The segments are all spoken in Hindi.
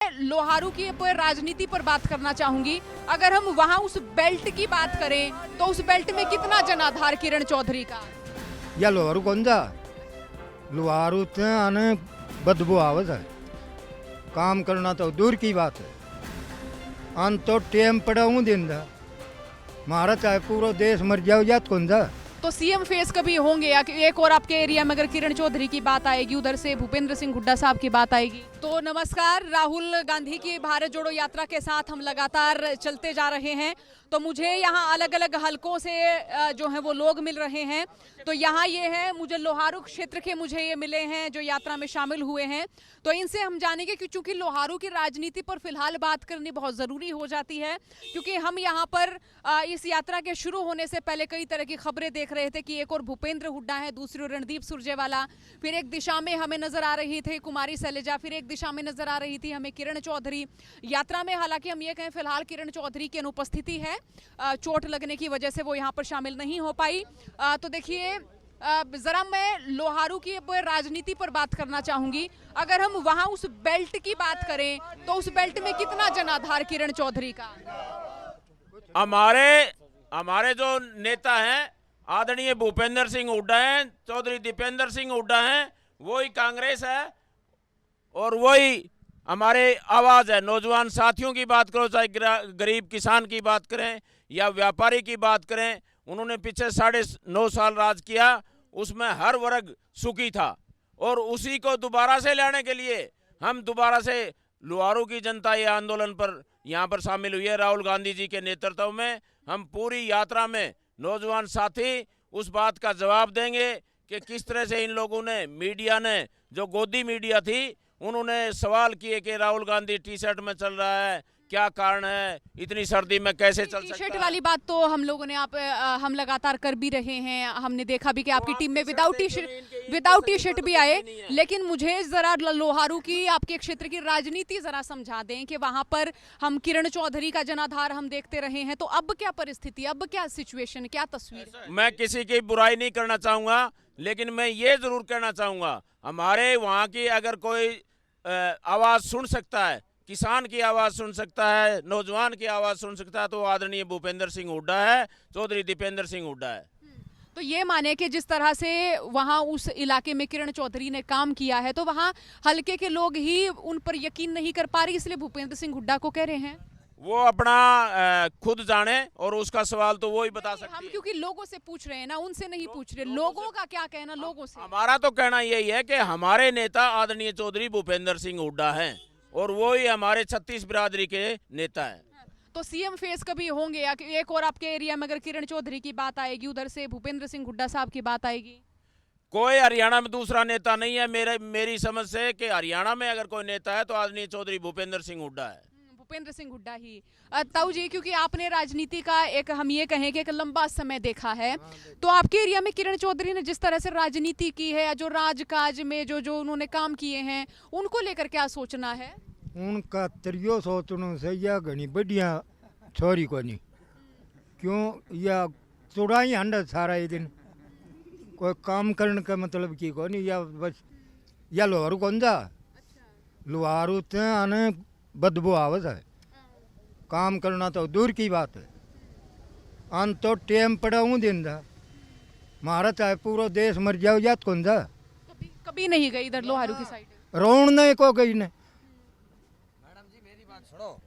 मैं लोहारू की राजनीति पर बात करना चाहूंगी। अगर हम वहां उस बेल्ट की बात करें तो उस बेल्ट में कितना जनाधार किरण चौधरी का? या लोहारू कौन सा लोहारू आने बदबू आवत है, काम करना तो दूर की बात है। अन तो टेम पड़ा हूँ दिन दा मारा चाहे पूरा देश मर जाओ या कौन सा। तो सीएम फेस कभी होंगे या एक और आपके एरिया में अगर किरण चौधरी की बात आएगी, उधर से भूपेंद्र सिंह हुड्डा साहब की बात आएगी। तो नमस्कार, राहुल गांधी की भारत जोड़ो यात्रा के साथ हम लगातार चलते जा रहे हैं। तो मुझे यहाँ अलग अलग हलकों से जो है वो लोग मिल रहे हैं। तो यहाँ ये है, मुझे लोहारू क्षेत्र के मुझे ये मिले हैं जो यात्रा में शामिल हुए हैं। तो इनसे हम जानेंगे कि चूंकि लोहारू की राजनीति पर फिलहाल बात करनी बहुत ज़रूरी हो जाती है, क्योंकि हम यहाँ पर इस यात्रा के शुरू होने से पहले कई तरह की खबरें देख रहे थे कि एक और भूपेंद्र हुड्डा है, दूसरी ओर रणदीप सुरजेवाला, फिर एक दिशा में हमें नजर आ रही थी कुमारी शैलजा, फिर एक दिशा में नजर आ रही थी हमें किरण चौधरी। यात्रा में हालांकि हम ये कहें फिलहाल किरण चौधरी की अनुपस्थिति है, चोट लगने की वजह से वो यहाँ पर शामिल नहीं हो पाई। तो देखिए, जरा मैं लोहारू की राजनीति पर बात करना चाहूंगी। अगर हम वहां उस बेल्ट की बात करें तो उस बेल्ट में कितना जनाधार किरण चौधरी का? हमारे जो नेता हैं आदरणीय भूपेंद्र सिंह हुड्डा हैं, चौधरी दीपेंद्र सिंह हुड्डा हैं, वही कांग्रेस है और वही हमारे आवाज है। नौजवान साथियों की बात करो, चाहे गरीब किसान की बात करें या व्यापारी की बात करें, उन्होंने पीछे 9.5 साल राज किया, उसमें हर वर्ग सुखी था। और उसी को दोबारा से लाने के लिए हम दोबारा से लोहारू की जनता ये आंदोलन पर यहाँ पर शामिल हुई है। राहुल गांधी जी के नेतृत्व में हम पूरी यात्रा में नौजवान साथी उस बात का जवाब देंगे कि किस तरह से इन लोगों ने, मीडिया ने, जो गोदी मीडिया थी, उन्होंने सवाल किए कि राहुल गांधी टी शर्ट में चल रहा है, क्या कारण है, इतनी सर्दी में कैसे चल सकता है। टी शर्ट वाली बात तो हम लोगों ने हम लगातार कर भी रहे हैं। हमने देखा भी कि आपकी टीम में विदाउट टी शर्ट भी आए। लेकिन मुझे जरा लोहारू की, आपके क्षेत्र की राजनीति जरा समझा दें कि वहां पर हम किरण चौधरी का जनाधार हम देखते रहे हैं, तो अब क्या परिस्थिति, अब क्या सिचुएशन, क्या तस्वीर? मैं किसी की बुराई नहीं करना चाहूंगा, लेकिन मैं ये जरूर कहना चाहूंगा, हमारे वहां की अगर कोई आवाज सुन सकता है, किसान की आवाज सुन सकता है, नौजवान की आवाज सुन सकता है, तो आदरणीय भूपेंद्र सिंह हुड्डा है, चौधरी दीपेंद्र सिंह हुड्डा है। तो ये माने कि जिस तरह से वहां उस इलाके में किरण चौधरी ने काम किया है, तो वहां हल्के के लोग ही उन पर यकीन नहीं कर पा रही, इसलिए भूपेंद्र सिंह हुड्डा को कह रहे हैं। वो अपना खुद जाने और उसका सवाल तो वो ही बता सकते हैं। हम क्योंकि लोगों से पूछ रहे हैं ना, उनसे नहीं पूछ रहे, लोगों का क्या कहना, लोगों से। हमारा तो कहना यही है कि हमारे नेता आदरणीय चौधरी भूपेंद्र सिंह हुड्डा हैं और वो ही हमारे 36 बिरादरी के नेता हैं। तो सीएम फेस कभी होंगे या एक और आपके एरिया में अगर किरण चौधरी की बात आएगी, उधर से भूपेंद्र सिंह हुड्डा साहब की बात आएगी? कोई हरियाणा में दूसरा नेता नहीं है मेरी समझ से कि हरियाणा में अगर कोई नेता है तो आदरणीय चौधरी भूपेंद्र सिंह हुड्डा है। भूपेंद्र सिंह हुड्डा ही। ताऊ जी, क्योंकि आपने राजनीति का एक, हम ये कहें कि एक लंबा समय देखा है, तो आपके एरिया में किरण चौधरी ने जिस तरह से राजनीति की है, जो राजकाज में जो उन्होंने काम किए हैं, उनको लेकर क्या सोचना है? उनका तरियो सोचने से या घनी बढ़िया छोरी को नहीं, क्यों या चुड़ाई हंडा सारा ही दिन, कोई काम करने का मतलब की को नहीं, या बस या लोहारू कौन सा लोहारू आने बदबू आवत है, काम करना तो दूर की बात है। अन तो टेम पड़ा हूँ दिन दा मारा चाहे पूरा देश मर जाओ या कौन सा। कभी नहीं गई इधर लोहारू की साइड? रोन नहीं को गई ने। मैडम जी मेरी बात सुनो,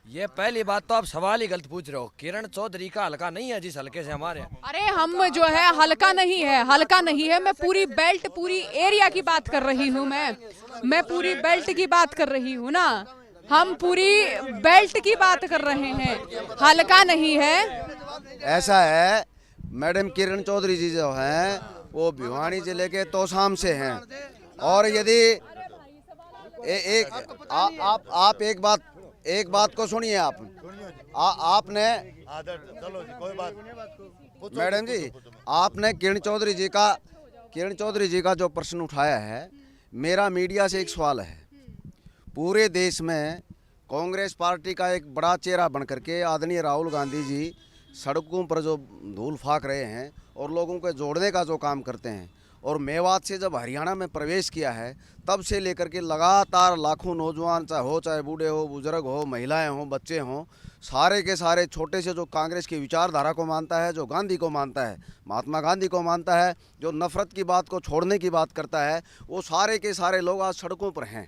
ये पहली बात तो आप सवाल ही गलत पूछ रहे हो। किरण चौधरी का हल्का नहीं है जिस हल्के से हमारे। अरे हम जो है हल्का नहीं है, हल्का नहीं है, मैं पूरी बेल्ट, पूरी एरिया की बात कर रही हूँ। मैं पूरी बेल्ट की बात कर रही हूँ ना, हम पूरी बेल्ट की बात कर रहे हैं, हल्का नहीं है। ऐसा है मैडम, किरण चौधरी जी जो हैं वो भिवानी जिले के तोशाम से हैं, और यदि आप एक बात को सुनिए। आपने मैडम जी, आपने किरण चौधरी जी का जो प्रश्न उठाया है, मेरा मीडिया से एक सवाल है। पूरे देश में कांग्रेस पार्टी का एक बड़ा चेहरा बन करके आदरणीय राहुल गांधी जी सड़कों पर जो धूल फाक रहे हैं और लोगों को जोड़ने का जो काम करते हैं, और मेवात से जब हरियाणा में प्रवेश किया है तब से लेकर के लगातार लाखों नौजवान, चाहे बूढ़े हो, बुजुर्ग हो, महिलाएं हो, बच्चे हों, सारे के सारे, छोटे से जो कांग्रेस की विचारधारा को मानता है, जो गांधी को मानता है, महात्मा गांधी को मानता है, जो नफरत की बात को छोड़ने की बात करता है, वो सारे के सारे लोग आज सड़कों पर हैं।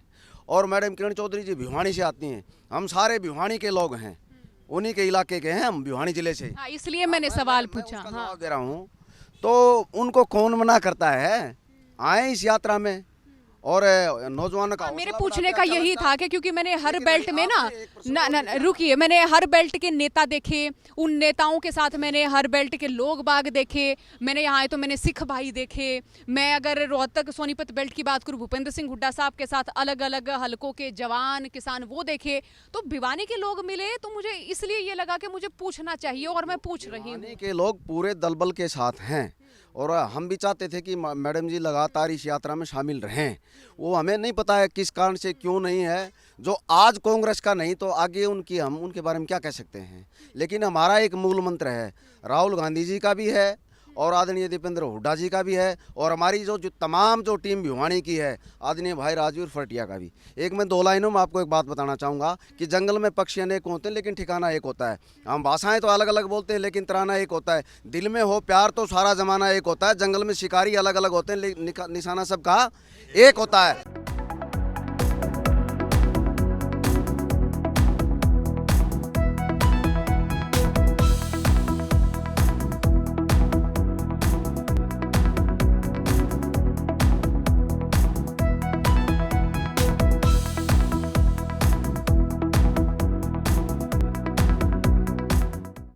और मैडम किरण चौधरी जी भिवानी से आती हैं, हम सारे भिवानी के लोग हैं, उन्हीं के इलाके के हैं, हम भिवानी जिले से। हाँ, इसलिए मैंने सवाल पूछा। उसका हाँ, जवाब दे रहा हूँ। तो उनको कौन मना करता है, आए इस यात्रा में और नौजवानों का मेरे हौसला पूछने बढ़ाते का हैं। यही था कि क्योंकि मैंने हर लेकिन बेल्ट में ना आपसे एक प्रश्न ना ना रुकिए, मैंने हर बेल्ट के नेता देखे, उन नेताओं के साथ मैंने हर बेल्ट के लोग बाग देखे, मैंने यहाँ आए तो मैंने सिख भाई देखे, मैं अगर रोहतक सोनीपत बेल्ट की बात करूँ, भूपेंद्र सिंह हुड्डा साहब के साथ अलग अलग हलकों के जवान किसान वो देखे, तो भिवानी के लोग मिले, तो मुझे इसलिए ये लगा कि मुझे पूछना चाहिए और मैं पूछ रही हूँ। भिवानी के लोग पूरे दलबल के साथ हैं और हम भी चाहते थे कि मैडम जी लगातार इस यात्रा में शामिल रहें। वो हमें नहीं पता है किस कारण से क्यों नहीं है, जो आज कांग्रेस का नहीं तो आगे उनकी, हम उनके बारे में क्या कह सकते हैं। लेकिन हमारा एक मूल मंत्र है, राहुल गांधी जी का भी है और आदरणीय दीपेंद्र हुड्डा जी का भी है, और हमारी जो तमाम जो टीम भिवानी की है, आदरणीय भाई राजवीर फरटिया का भी। एक मैं 2 लाइनों में आपको एक बात बताना चाहूँगा कि जंगल में पक्षी अनेक होते हैं लेकिन ठिकाना एक होता है। हम भाषाएं तो अलग अलग बोलते हैं लेकिन तराना एक होता है। दिल में हो प्यार तो सारा जमाना एक होता है। जंगल में शिकारी अलग अलग होते हैं लेकिन निशाना सबका एक होता है।